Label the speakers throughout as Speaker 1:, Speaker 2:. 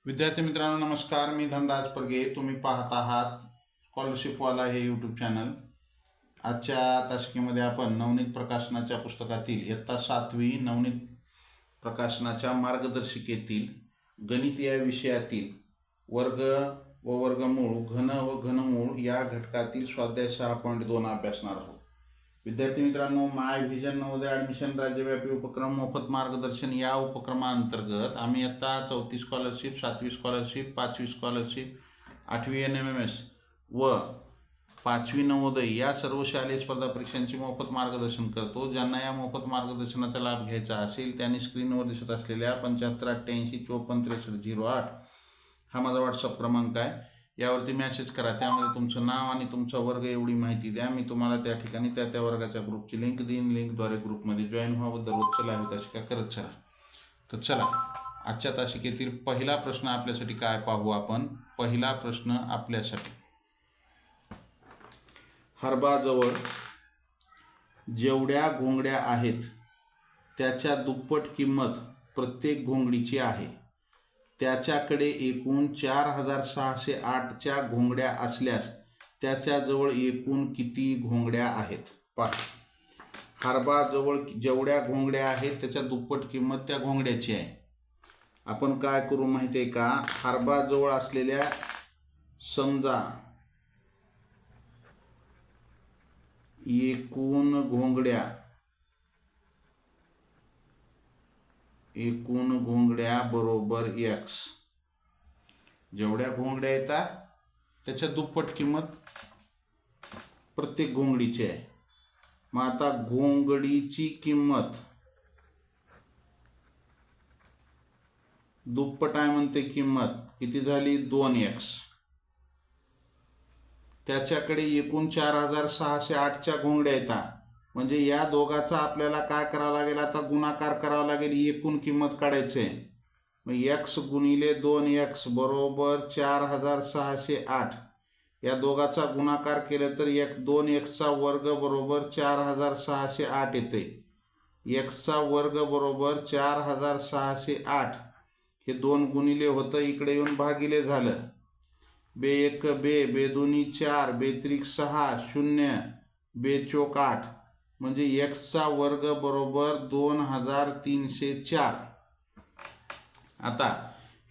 Speaker 1: विद्यार्थी मित्रांनो नमस्कार. मी धनराज परगे. तुम्ही पाहत आहात स्कॉलरशिपवाला हे यूट्यूब चॅनल. आजच्या तासिकेमध्ये आपण नवनीत प्रकाशनाच्या पुस्तकातील इयत्ता 7वी नवनीत प्रकाशनाच्या मार्गदर्शिकेतील गणित या विषयातील वर्ग व वर्गमूळ, घन व घनमूळ या घटकातील स्वाध्याय 6.2 अभ्यासणार आहोत. विद्यार्थी मित्रांनो, माय व्हिजन नवोदय ॲडमिशन राज्यव्यापी उपक्रम मोफत मार्गदर्शन या उपक्रमांतर्गत आम्ही आता 4थी स्कॉलरशिप, 7वी स्कॉलरशिप, 5वी स्कॉलरशिप, 8वी NMMS व 5वी नवोदय या सर्व शालेय स्पर्धा परीक्षांचे मोफत मार्गदर्शन करतो. ज्यांना या मोफत मार्गदर्शनाचा लाभ घ्यायचा असेल त्यांनी स्क्रीनवर दिसत असलेल्या 7588546308 हा माझा व्हॉट्सअप क्रमांक आहे. यावरती मॅसेज करा. त्यामध्ये तुमचं नाव आणि तुमचा वर्ग एवढी माहिती द्या. मी तुम्हाला त्या ठिकाणी त्या वर्गाच्या ग्रुपची लिंक देईन. लिंकद्वारे ग्रुपमध्ये जॉईन व्हावं. दररोज चला हवी तासिका करत चला. तर चला, आजच्या तासिकेतील पहिला प्रश्न आपल्यासाठी काय पाहू आपण. पहिला प्रश्न आपल्यासाठी, हरबाजवळ जेवढ्या घोंगड्या आहेत त्याच्या दुप्पट किंमत प्रत्येक घोंगडीची आहे. त्याच्याकडे एकूण 4608च्या घोंगड्या असल्यास त्याच्याजवळ एकूण किती घोंगड्या आहेत. पहा, हरबाजवळ जेवढ्या घोंगड्या आहेत त्याच्या दुप्पट किंमत त्या घोंगड्याची आहे. आपण काय करू माहिती आहे का, हरबाजवळ असलेल्या समजा एकूण घोंगड्या बरोबर x. जेवढ्या घोंगड्या येतात त्याच्या दुप्पट किंमत प्रत्येक घोंगडीची आहे. मग आता घोंगडीची किंमत दुप्पट आहे म्हणते. किंमत किती झाली? 2x. त्याच्याकडे एकूण 4608च्या घोंगड्या येतात. म्हणजे या दोघाचा आपल्याला काय करावं लागेल, आता गुणाकार करावा लागेल. एकूण किंमत काढायची आहे. मग x गुणिले 2x बरोबर 4608. या दोघाचा गुणाकार केलं तर 2x वर्ग बरोबर 4608 येते. x वर्ग बरोबर 4608. हे 2 गुणिले होतं, इकडे येऊन भागिले झालं. बे 1 बे, बे 2 4, बे 3 6, 0, बे 4 8. म्हणजे x वर्ग बरोबर 2304. आता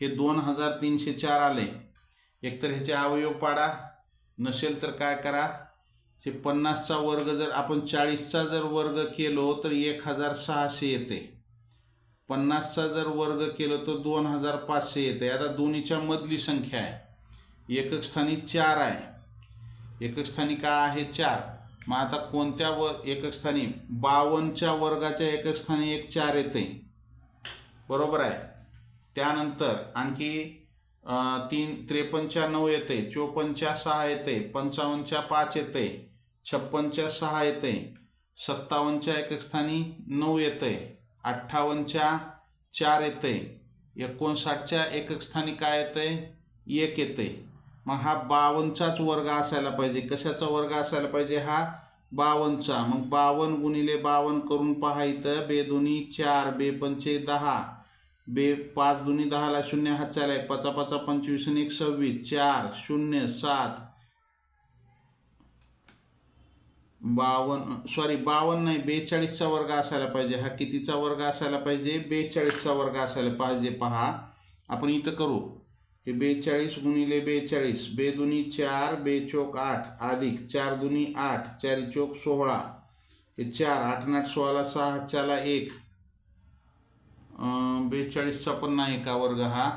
Speaker 1: हे 2304 आले. एकतर ह्याचे अवयव पाडा, नसेल तर काय करा, हे 50चा वर्ग जर आपण 40चा जर वर्ग केलो तर 1600 येते. 50चा जर वर्ग केलो तर 2500 येते. आता दोन्हीच्या मधली संख्या आहे. एकक स्थानी 4 आहे. एकक स्थानी काय आहे? 4. मग आता कोणत्या एकक स्थानी? 52च्या वर्गाच्या एकक स्थानी 1 4 येते. बरोबर आहे. त्यानंतर आणखी 53च्या 9 येते, 54च्या 6 येते, 55च्या 5 येते, 56च्या 6 येते, 57च्या एकक स्थानी 9 येते, 58च्या 4 येते, 59च्या एकक स्थानी काय येते? 1 येते. मग हा 52चाच वर्ग असायला पाहिजे. कशाचा वर्ग असायला पाहिजे? हा 52चा. मग 52 गुणिले 52 करून पहा. इथं बे 2 4, बे 5 10, बे 5 2 10ला 0 हात चालाय, 5 5 25 1 26, 4 0 7 52 नाही, 42चा वर्ग असायला पाहिजे. हा कितीचा वर्ग असायला पाहिजे? 42चा वर्ग असायला पाहिजे. पहा, आपण इथं करू. हे 42 गुणिले 42, बे 2 4, बे 4 8, अधिक 4 2 8, 4 4 16, हे 4 8 8 16ला 6 हात चाला 1. 42चा पण नाही का वर्ग हा.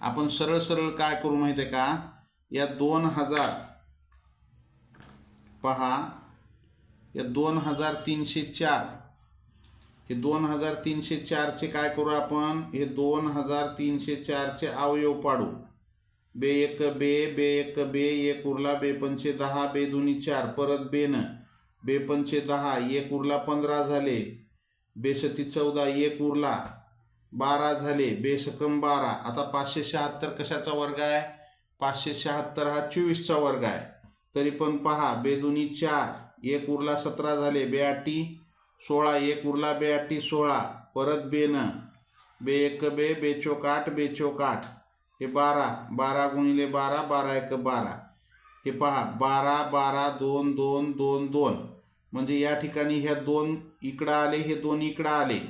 Speaker 1: आपण सरळ काय करू माहिती आहे का, या 2000 पहा, या 2304, हे 2304चे काय करू आपण, हे 2304चे अवयव पाडू. बे 1 बे, बे 1 बे, 1 उरला, बे 5 10, बे 2 4, परत बेन, बे 5 10, 1 उरला 15 झाले, बे 7 14, 1 उरला 12 झाले, बे 11 12. आता 576 कशाचा वर्ग आहे? 576 हा 24चा वर्ग आहे. तरी पण पहा, बे 2 4, 1 उरला 17 झाले, बे 8 16, 1 उरला, बे 8 16, परत बेन, बे 1 बे, बे 4 8, बे 4 8, हे 12, 12 गुणिले 12, 12 एक 12. हे पहा 12, 12, 2, 2, 2, 2. म्हणजे या ठिकाणी ह्या 2 इकडं आले, हे 2 इकडं आले.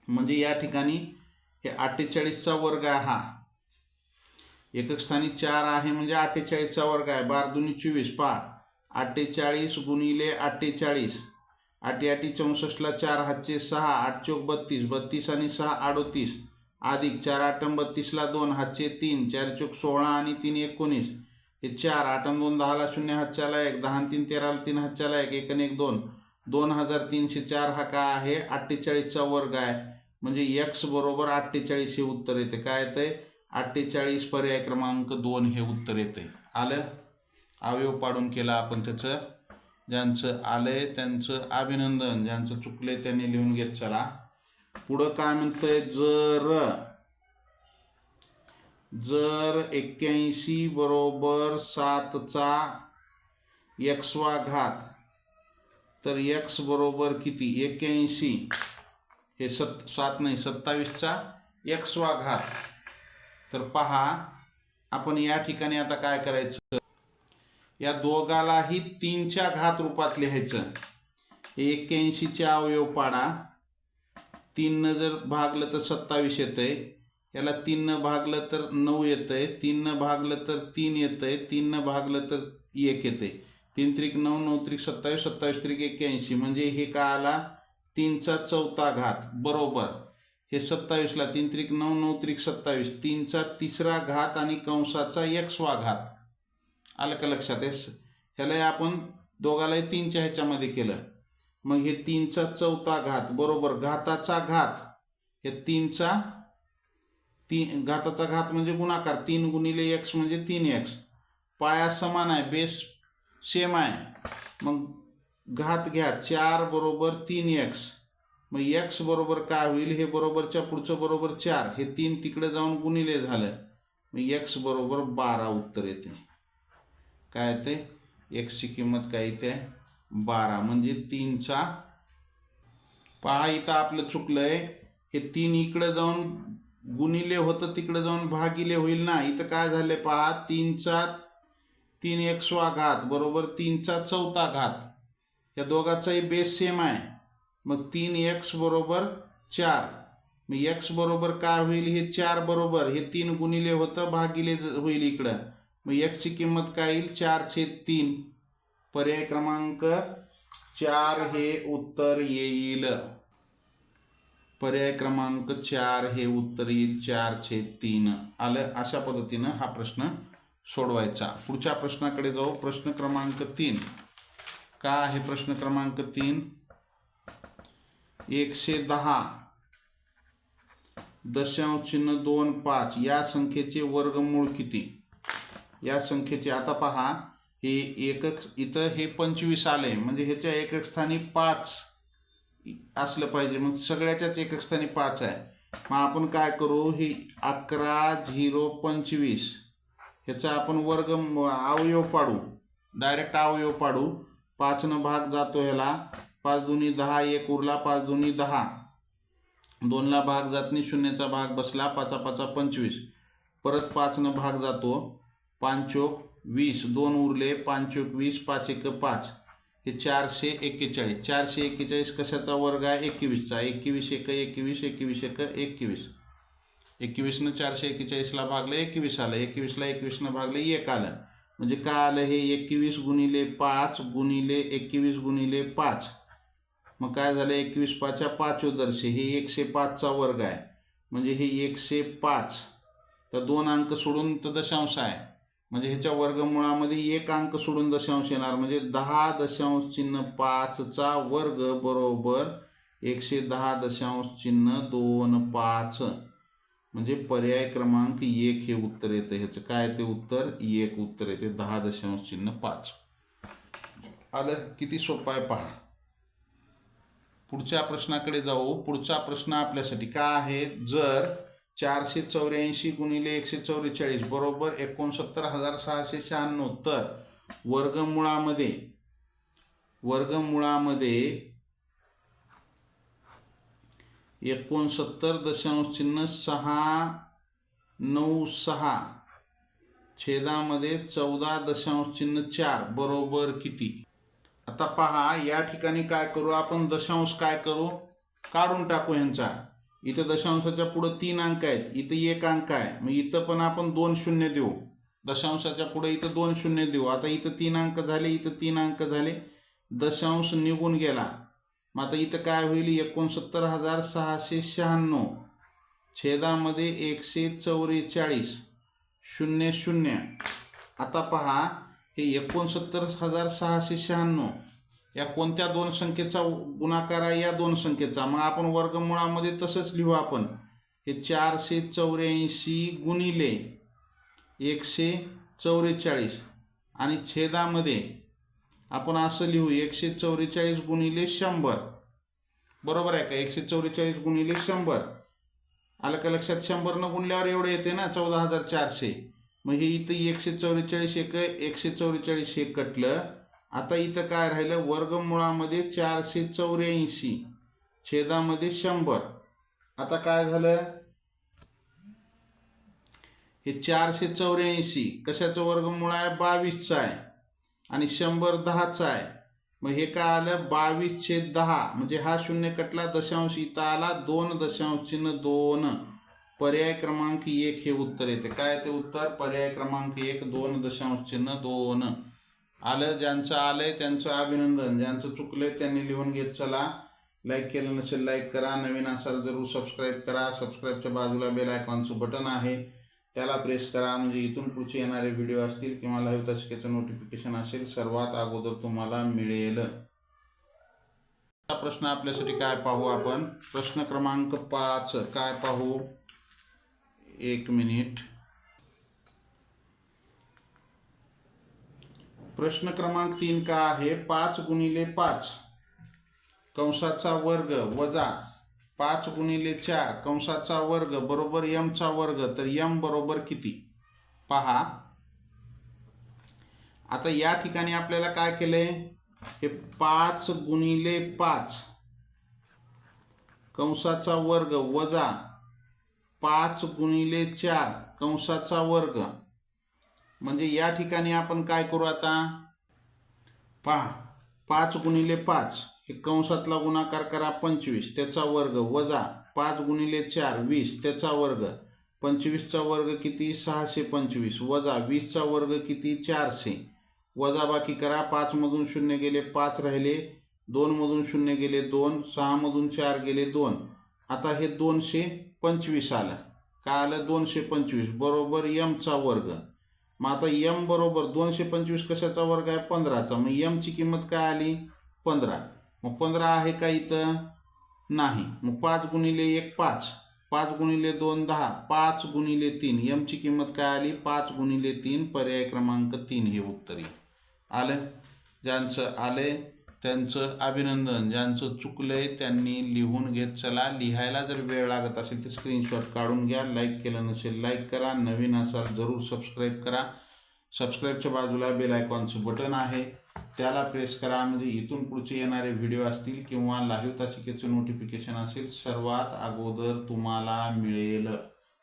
Speaker 1: म्हणजे या ठिकाणी हे 48चा वर्ग आहे. हा एकक स्थानी 4 आहे म्हणजे 48चा वर्ग आहे. 12 दुनी 24. पहा 48 गुणिले 48. 8 8 64ला 4 हातचे 6, 8 चौक 32, 32 आणि 6 38, अधिक 4 8 32ला 2 हातचे 3, 4 चौक 16 आणि 3 19. हे 4 8 2 10ला 0 हातच्याला 1, 10 3 13ला 3 हातच्याला 1, 1 1 2, 2304. हा काय आहे 48चा वर्ग आहे. म्हणजे x बरोबर 48 हे उत्तर येते. काय येते 48, पर्याय क्रमांक 2 हे उत्तर येते. आलं. अवयव पाडून केला आपण त्याचं. ज्यांचं आलंय त्यांचं अभिनंदन, ज्यांचं चुकलंय त्यांनी लिहून घेत चला. पुढं काय म्हणतंय, जर 81 बरोबर 7चा x घात, तर x बरोबर किती. 81 हे 7 नाही 27चा x घात. तर पहा आपण या ठिकाणी आता काय करायचं, या दोघालाही 3च्या घात रूपात लिहायचं. 81चे अवयव पाडा. 3 जर भागलं तर 27 येतंय. याला 3 भागलं तर 9 येतंय. 3 भागलं तर 3 येतंय. 3 भागलं तर 1 येतंय. 3 त्रिक 9, 9 त्रिक 27, 27 त्रिक 81. म्हणजे हे काय आला 3चा चौथा घात बरोबर. हे 27ला 3 त्रिक 9, 9 त्रिक 27, 3चा तिसरा घात आणि कंसाचा x घात. आलं का लक्षात. ह्याला आपण दोघालाही 3च्या ह्याच्यामध्ये केलं. मग हे 3चा चौथा घात बरोबर घाताचा घात. हे 3चा घाताचा घात म्हणजे गुणाकार. 3 गुणिले x म्हणजे 3x. पाया समान आहे, बेस सेम आहे. मग घात घ्या. 4 बरोबर 3x. मग x बरोबर काय होईल, हे बरोबरच्या पुढचं बरोबर 4. हे 3 तिकडे जाऊन गुणिले झालं. मग x बरोबर 12 उत्तर येते. काय येते x ची किंमत काय येते 12. म्हणजे 3चा. पहा इथं आपलं चुकलंय. हे 3 इकडे जाऊन गुणिले होतं, तिकडे जाऊन भागिले होईल ना. इथं काय झाले पहा 3चा 3x घात बरोबर 3चा चौथा घात. या दोघाचाही बेस सेम आहे. मग 3x बरोबर 4. मग x बरोबर काय होईल, हे 4 बरोबर हे 3 गुणिले होतं भागिले होईल इकडं. मग x ची किंमत काय येईल 4/3. पर्याय क्रमांक 4 हे उत्तर येईल. पर्याय क्रमांक 4 हे उत्तर येईल. 4/3 आलं. अशा पद्धतीनं हा प्रश्न सोडवायचा. पुढच्या प्रश्नाकडे जाऊ. प्रश्न क्रमांक 3. काय आहे प्रश्न क्रमांक 3. 110.25 या संख्येचे वर्गमूळ किती. या संख्येचे आता पहा हे एकक इथं हे 25 आले म्हणजे ह्याच्या एकक स्थानी 5 असलं पाहिजे. मग सगळ्याच्याच एकक स्थानी 5 आहे. मग आपण काय करू, ही 11/025 ह्याचा आपण वर्ग अवयव पाडू. डायरेक्ट अवयव पाडू. 5 भाग जातो ह्याला. 5 दुनी 10, 1 उरला. 5 दुनी 10. 2ला भाग जात नाही, 0चा भाग बसला. 5 5 25. परत 5 भाग जातो. 5 चौक 20, 2 उरले. 5 चौक 20, 5 1 5. हे 441. 441 कशाचा वर्ग आहे 21चा. 21 1 21, 21 1 21. 21 441ला भागलं 21 आलं. 21ला 21 भागलं 1 आलं. म्हणजे काय आलं, हे 21 गुणिले 5 गुणिले 21 गुणिले 5. मग काय झालं 21 5 5 हे 105चा वर्ग आहे. म्हणजे हे 105. तर 2 अंक सोडून तर दशांश आहे. म्हणजे ह्याच्या वर्गमुळामध्ये 1 अंक सोडून दशांश येणार. म्हणजे 10.5चा वर्ग बरोबर 110.25. म्हणजे पर्याय क्रमांक 1 हे उत्तर येतं. ह्याचं काय ते उत्तर 1 उत्तर येते. 10.5. आलं. किती सोपं आहे पहा. पुढच्या प्रश्नाकडे जाऊ. पुढचा प्रश्न आपल्यासाठी काय आहे, जर 484 गुणिले 144 बरोबर 69,696 तर वर्गमुळामध्ये 69.6 96 छेदामध्ये 14.4 बरोबर किती? आता पहा, या ठिकाणी काय करू आपण, दशांश काय करू, काढून टाकू ह्यांचा. इथं दशांशाच्या पुढे 3 अंक आहेत, इथं 1 अंक आहे, मग इथं पण आपण 2 शून्य देऊ. दशांशाच्या पुढे इथं 2 शून्य देऊ. आता इथं 3 अंक झाले, इथं 3 अंक झाले, दशांश निघून गेला. मग आता इथं काय होईल, 69,696 छेदामध्ये 144 शून्य शून्य. आता पहा, हे 69,696 या कोणत्या दोन संख्येचा गुणाकार आहे, या दोन संख्येचा. मग आपण वर्गमुळामध्ये तसंच लिहू आपण, हे 484 गुणिले 144 आणि छेदामध्ये आपण असं लिहू 144 गुणिले 100. बरोबर आहे का, 144 गुणिले 100. आलं का लक्षात? 100 न गुणल्यावर एवढे येते ना, 14,400. मग हे इथं 144 144 हे कटलं. आता इथं काय राहिलं, वर्गमुळामध्ये 484 छेदामध्ये 100. आता काय झालं, हे 484 कशाचं वर्गमूळ आहे, 22चा आहे, आणि 100 10चा आहे. मग हे काय आलं, 22/10. म्हणजे हा शून्य कटला, दशांश इथं आला, 2.2. पर्याय क्रमांक 1 हे उत्तर येते. काय ते उत्तर, पर्याय क्रमांक 1 2.2. आलं, ज्यांचं आलंय त्यांचं अभिनंदन, ज्यांचं चुकलंय त्यांनी लिहून घेत चला. लाईक केलं नसेल लाईक करा, नवीन असाल जरूर सबस्क्राईब करा. सबस्क्राईबच्या बाजूला बेल आयकॉनचं बटन आहे, त्याला प्रेस करा, म्हणजे इथून पुढचे येणारे व्हिडिओ असतील किंवा लाईव्ह तासिकेचं नोटिफिकेशन असेल सर्वात अगोदर तुम्हाला मिळेल. हा प्रश्न आपल्यासाठी काय पाहू आपण, प्रश्न क्रमांक 5 काय पाहू, 1 मिनिट. प्रश्न क्रमांक 3 का आहे, 5 गुणिले 5 कंसाचा वर्ग वजा 5 गुणिले 4 कंसाचा वर्ग बरोबर m चा वर्ग. तर m बरोबर किती पहा. आता या ठिकाणी आपल्याला काय केलंय, हे 5 गुणिले 5 कंसाचा वर्ग वजा 5 गुणिले 4 कंसाचा वर्ग. म्हणजे या ठिकाणी आपण काय करू, आता पहा, 5 गुणिले 5 हे कंसातला गुणाकार करा 25 त्याचा वर्ग वजा 5 गुणिले 4 20 त्याचा वर्ग. 25चा वर्ग किती, 625 वजा 20चा वर्ग किती, 400. वजा बाकी करा, 5 मधून 0 गेले 5 राहिले, 2 मधून 0 गेले 2, 6 मधून 4 गेले 2. आता हे 225 आलं. काय आलं, 225 बरोबर m चा वर्ग. मग आता m बरोबर 225 कशाचा वर्ग आहे, 15चा. मग m ची किंमत काय आली, 15. मग 15 आहे का इथं, नाही. मग 5 गुणिले 1 5, 5 गुणिले 2 10, 5 गुणिले 3 m ची किंमत काय आली, 5 गुणिले 3. पर्याय क्रमांक 3 हे उत्तर येईल. आलं, ज्यांचं आलंय त्यांचं अभिनंदन, ज्यांचं चुकलंय त्यांनी लिहून घेत चला. लिहायला जर वेळ लागत असेल तर स्क्रीनशॉट काढून घ्या. लाईक केलं नसेल लाईक करा, नवीन असाल जरूर सबस्क्राईब करा. सबस्क्राईबच्या बाजूला बेल आयकॉनचं बटन आहे, त्याला प्रेस करा, म्हणजे इथून पुढचे येणारे व्हिडिओ असतील किंवा लाईव्ह तासिकेचं नोटिफिकेशन असेल सर्वात अगोदर तुम्हाला मिळेल.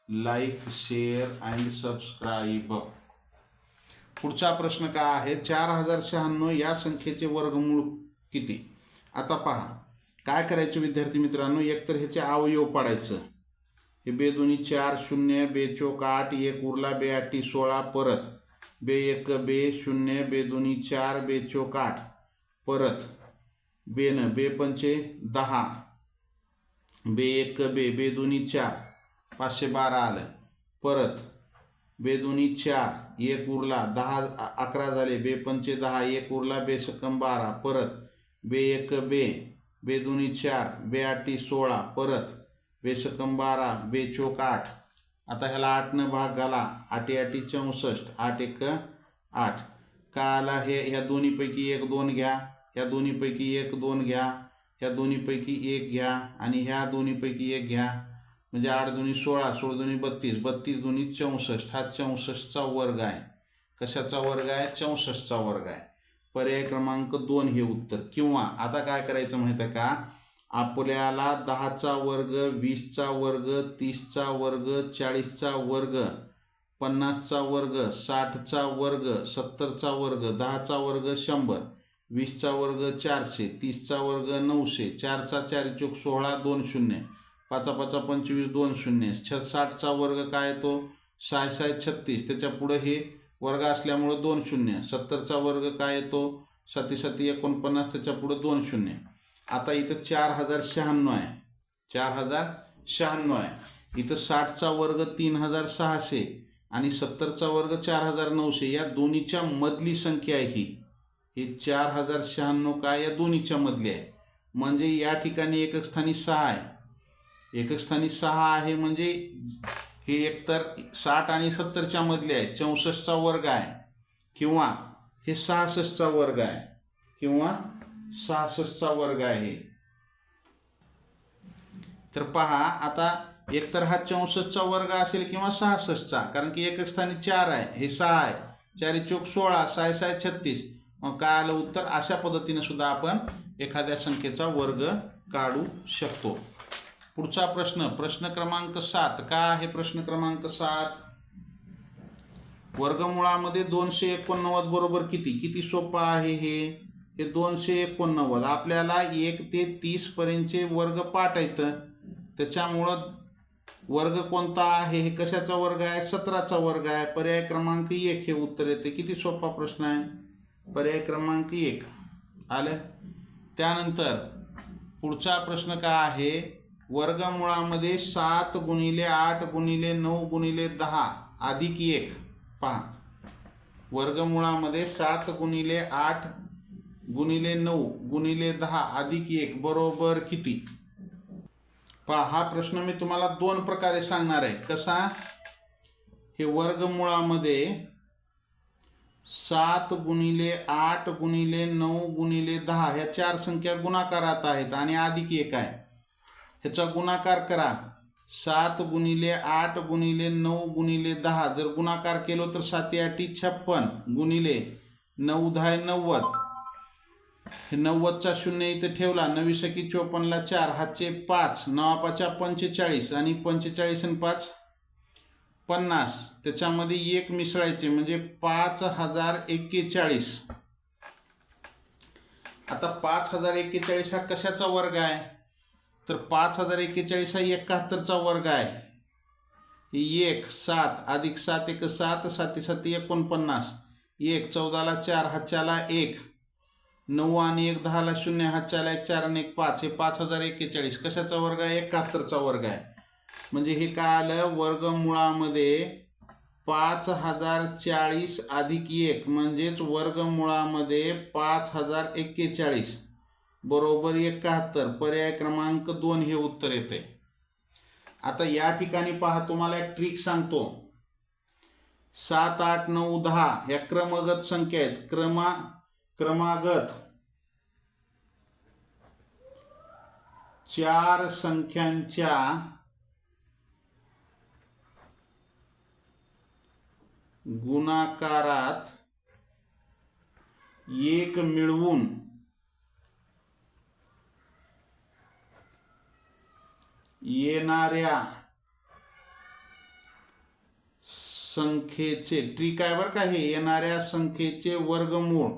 Speaker 1: Like share and subscribe. पुढचा प्रश्न काय आहे, 4096 या संख्येचे वर्गमूळ किती. आता पहा काय करायचं विद्यार्थी मित्रांनो, एकतर ह्याचे अवयव पाडायचं. हे 2 दूनी 4 0 2 चौक 8 1 उरला 2 8 16 परत 2 1 2 0 2 दूनी 4 2 चौक 8 परत 2 न 2 पंचे 10 2 1 2 2 दूनी 4 512 आलं. परत 2 दूनी 4 1 उरला 10 11 झाले 2 पंचे 10 1 उरला 2 सकम 12 परत 2 1 2 2 दूनी 4 2 8 16 परत 2 सकम 12 2 चौक 8. आता ह्याला 8 न भाग घाला, 8 8 64 8 1 8. का आला, हे ह्या दोन्हीपैकी 1 2 घ्या, ह्या दोन्हीपैकी 1 2 घ्या, ह्या दोन्हीपैकी 1 घ्या आणि ह्या दोन्हीपैकी 1 घ्या. म्हणजे 8 दूनी 16 16 दूनी 32 32 दूनी 64. हा 64चा वर्ग आहे. कशाचा वर्ग आहे, 64चा वर्ग आहे. पर्याय क्रमांक 2 हे उत्तर. किंवा आता काय करायचं माहिती आहे का, आपल्याला 10चा वर्ग, 20चा वर्ग, 30चा वर्ग, 40चा वर्ग, 50चा वर्ग, 60चा वर्ग, 70चा वर्ग, 10चा वर्ग 100, 20चा वर्ग 400, 30चा वर्ग 900, 4चा 4 चौक 16, 2 शून्य, 5 5 25, 2 शून्य, 60चा वर्ग काय येतो 6 6 36, त्याच्या पुढे हे वर्ग असल्यामुळं 2 शून्य, 70चा वर्ग काय येतो 7 7 49, त्याच्या पुढे 2 शून्य. आता इथं 4096 आहे, 4096 आहे. इथं 60चा वर्ग 3600 आणि 70चा वर्ग 4900, या दोन्हीच्या मधली संख्या आहे ही. हे 4096 काय या दोन्हीच्या मधली आहे. म्हणजे या ठिकाणी एकक स्थानी 6 आहे. एकक स्थानी 6 आहे म्हणजे हे एकतर 60 आणि 70च्या मधले आहे, 64चा वर्ग आहे, किंवा हे 66चा वर्ग आहे, किंवा 66चा वर्ग आहे. तर पहा आता एकतर हा 64चा वर्ग असेल किंवा 66चा, कारण की एकक स्थानी 4 आहे, हे 6 आहे, 4 चौक 16, 6 6 36. मग काय आलं उत्तर. अशा पद्धतीने सुद्धा आपण एखाद्या संख्येचा वर्ग काढू शकतो. पुढचा प्रश्न, प्रश्न क्रमांक 7. काय आहे प्रश्न क्रमांक 7? वर्गमुळामध्ये 289 बरोबर किती? किती सोपं आहे हे 289. आपल्याला 1 ते 30 पर्यंतचे वर्ग पाठ येतं, त्याच्यामुळं वर्ग कोणता आहे, हे कशाचा वर्ग आहे, 17चा वर्ग आहे. पर्याय क्रमांक 1 हे उत्तर येते. किती सोपा प्रश्न आहे, पर्याय क्रमांक 1 आलं. त्यानंतर पुढचा प्रश्न काय आहे, वर्गमुळामध्ये 7 गुणिले 8 गुणिले 9 गुणिले 10 अधिक 1. पहा, वर्गमुळामध्ये 7 गुणिले 8 गुणिले 9 गुणिले 10 अधिक 1 बरोबर किती? पहा, हा प्रश्न मी तुम्हाला 2 प्रकारे सांगणार आहे. कसा? हे वर्गमुळामध्ये 7 गुणिले 8 गुणिले 9 गुणिले 10 ह्या 4 संख्या गुणाकारात आहेत आणि अधिक 1 आहे. ह्याचा गुणाकार करा. 7 गुणिले 8 गुणिले 9 गुणिले 10 जर गुणाकार केलो तर 7 8 56 गुणिले 9 10 90. हे 90चा शून्य इथं ठेवला, 9 सकी 54ला 4, हातचे 5, 9 5 45 आणि 45 आणि 5 50. त्याच्यामध्ये 1 मिसळायचे म्हणजे 5041. आता 5041 हा कशाचा वर्ग आहे? तर 5041 हा 71चा वर्ग आहे. 1 7 अधिक 7 1 7, 7 7 49, 1 14ला 4, हातच्याला 1, 9 आणि 1 10ला 0, हातच्याला 1 4 आणि 1 5. हे 5041 कशाचा वर्ग आहे? 71चा वर्ग आहे. म्हणजे हे काय आलं, वर्गमुळामध्ये 5040 अधिक 1 म्हणजेच वर्गमुळामध्ये 5041 बरोबर 71. पर्याय क्रमांक 2 हे उत्तर येते. आता या ठिकाणी पहा, तुम्हाला एक ट्रिक सांगतो. 7 8 9 10 या क्रमगत संख्या आहेत. क्रमागत 4 संख्यांच्या गुणाकारात 1 मिळवून येणाऱ्या संख्येचे, ट्रिक आहे बरं का हे, येणाऱ्या संख्येचे वर्गमूळ.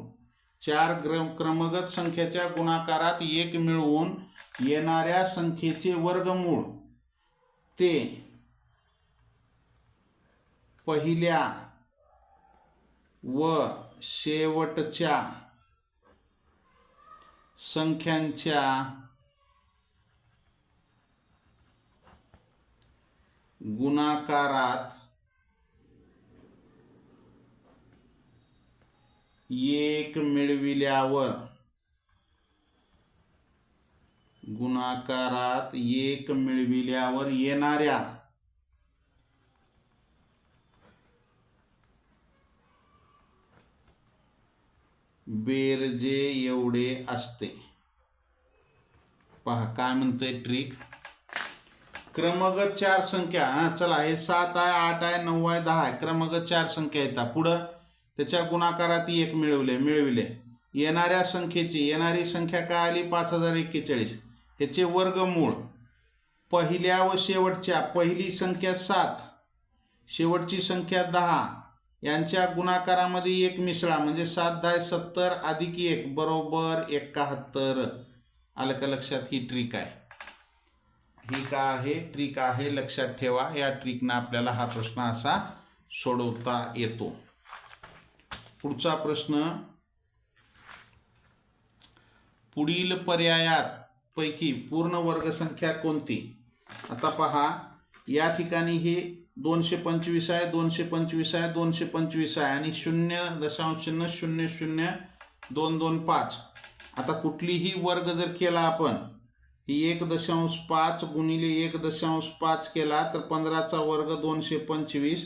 Speaker 1: 4 क्रमगत संख्येच्या गुणाकारात 1 मिळवून येणाऱ्या संख्येचे वर्गमूळ ते पहिल्या व शेवटच्या संख्यांच्या गुणाकारात 1 मिळविल्यावर येणाऱ्या बेरजे एवढे असते. पहा काय म्हणतंय ट्रिक. क्रमगत 4 संख्या, चला हे 7 आहे 8 आहे 9 आहे 10 आहे, क्रमगत 4 संख्या येतात. पुढं त्याच्या गुणाकारात 1 मिळविले. येणाऱ्या संख्येची, येणारी संख्या काय आली 5041. ह्याचे वर्गमूळ पहिल्या व शेवटच्या, पहिली संख्या 7 शेवटची संख्या 10 यांच्या गुणाकारामध्ये एक मिसळा, म्हणजे 7 10 70 अधिक 1 बरोबर 71. आलं का लक्षात? ही ट्रिक आहे. ही का आहे? ट्रिक आहे, लक्षात ठेवा. या ट्रिकनं आपल्याला हा प्रश्न असा सोडवता येतो. पुढचा प्रश्न, पुढील पर्यायात पैकी पूर्ण वर्गसंख्या कोणती? आता पहा, या ठिकाणी हे 225 आहे, 225 आहे, 225 आहे आणि 0.000225. आता कुठलीही वर्ग जर केला आपण, 1.5 गुणिले 1.5 केला तर 15चा वर्ग 225,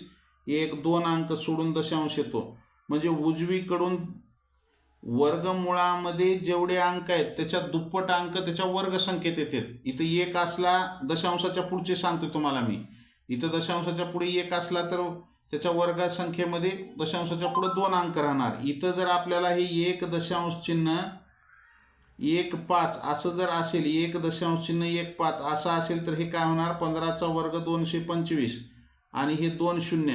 Speaker 1: 2 अंक सोडून दशांश येतो. म्हणजे उजवीकडून वर्गमुळामध्ये जेवढे अंक आहेत त्याच्या दुप्पट अंक त्याच्या वर्गसंख्येत येतात. इथं 1 असला, दशांशाच्या पुढचे सांगतो तुम्हाला मी, इथं दशांशाच्या पुढे 1 असला तर त्याच्या वर्गसंख्येमध्ये दशांशाच्या पुढे 2 अंक राहणार. इथं जर आपल्याला हे 1 दशांश चिन्ह 1.5 असं जर असेल, 1 दशांश चिन्ह 1.5 असं असेल तर हे काय होणार? 15चा वर्ग 225 आणि हे 2 शून्य.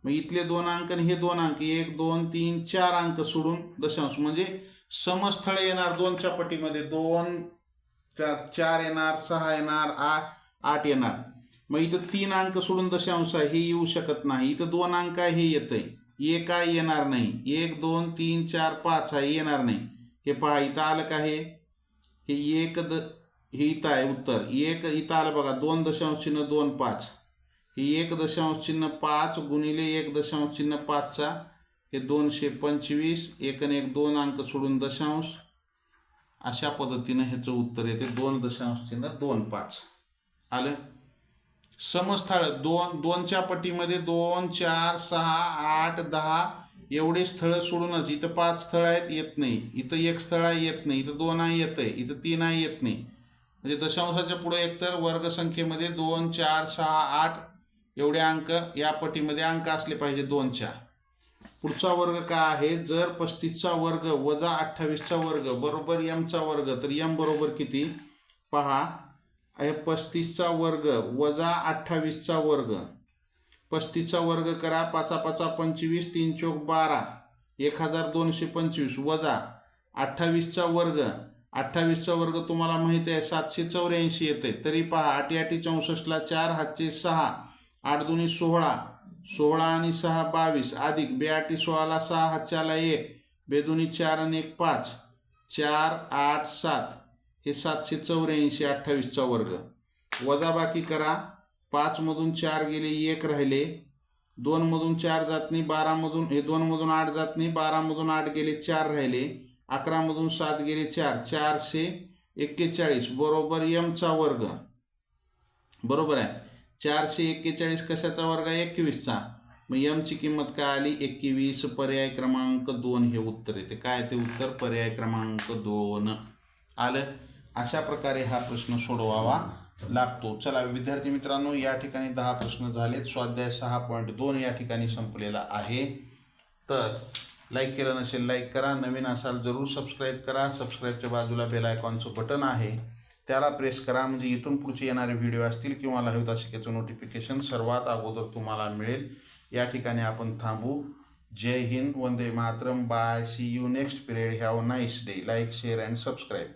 Speaker 1: मग इथले 2 अंक आणि हे 2 अंक, 1 2 3 4 अंक सोडून दशांश, म्हणजे समस्थळ येणार 2च्या पटीमध्ये 2 4 येणार, 6 येणार, 8 येणार. मग इथं 3 अंक सोडून दशांश आहे, हे येऊ शकत नाही. इथं 2 अंक आहे, हे येतंय, 1 काय येणार नाही. 1 2 3 4 5 आहे, येणार नाही. हे पहा, इथं आलं का? हे 1 हे इथं आहे उत्तर. 1 इथं आलं बघा, 2.25. हे 1.5 गुणिले 1.5चा हे 225, 1 आणि 1 2 अंक सोडून दशांश. अशा पद्धतीनं ह्याचं उत्तर येते 2.25. आलं? समस्थळ 2च्या पटीमध्ये 2 4 6 8 10 एवढे स्थळं सोडूनच, इथं 5 स्थळं आहेत, येत नाही. इथं 1 स्थळ आहे, येत नाही. इथं 2 आहे, येत आहे. इथं 3 आहे, येत नाही. म्हणजे दशांशाच्या पुढे एकतर वर्गसंख्येमध्ये 2 4 6 8 एवढे अंक या पटीमध्ये अंक असले पाहिजे 2च्या. पुढचा वर्ग काय आहे? जर 35चा वर्ग वजा 28चा वर्ग बरोबर mचा वर्ग, तर m बरोबर किती? पहा, 35चा वर्ग वजा 28चा वर्ग, 35चा वर्ग करा, 5 5 25, 3 चौक 12, 1225 वजा 28चा वर्ग. 28चा वर्ग तुम्हाला माहित आहे 784 येते. तरी पहा, 8 8 64ला 4 हातचे 6, 8 2 16, 16 आणि 6 22 अधिक 2 8 16ला 6 हातच्याला 1, 2 2 4 आणि 1 5, 4 8 7, हे 784 28चा वर्ग. वजा बाकी करा, 5 मधून 4 गेले, 1 राहिले, 2 मधून 4 जात नाही, 12 मधून 2 मधून 8 जात नाही, 12 मधून 8 गेले, 4 राहिले, 11 मधून 7 गेले, 4 441 बरोबर mचा वर्ग. बरोबर आहे, 441 कशाचा वर्ग आहे? 21चा. मग mची किंमत काय आली? 21. पर्याय क्रमांक 2 हे उत्तर येते. काय ते उत्तर? पर्याय क्रमांक 2. आलं? अशा प्रकारे हा प्रश्न सोडवावा लागतो. चला विद्यार्थी मित्रांनो, या ठिकाणी 10 प्रश्न झालेत. स्वाध्याय 6.2 या ठिकाणी संपलेला आहे. तर लाईक केलं नसेल लाईक करा, नवीन असाल जरूर सबस्क्राईब करा. सबस्क्राईबच्या बाजूला बेल आयकॉनचं बटन आहे, त्याला प्रेस करा, म्हणजे इथून पुढचे येणारे व्हिडिओ असतील किंवा लाईव्ह तासिकेचं नोटिफिकेशन सर्वात अगोदर तुम्हाला मिळेल. या ठिकाणी आपण थांबू. जय हिंद, वंदे मातरम, bye, see you next period. Have a nice day. Like, share and subscribe.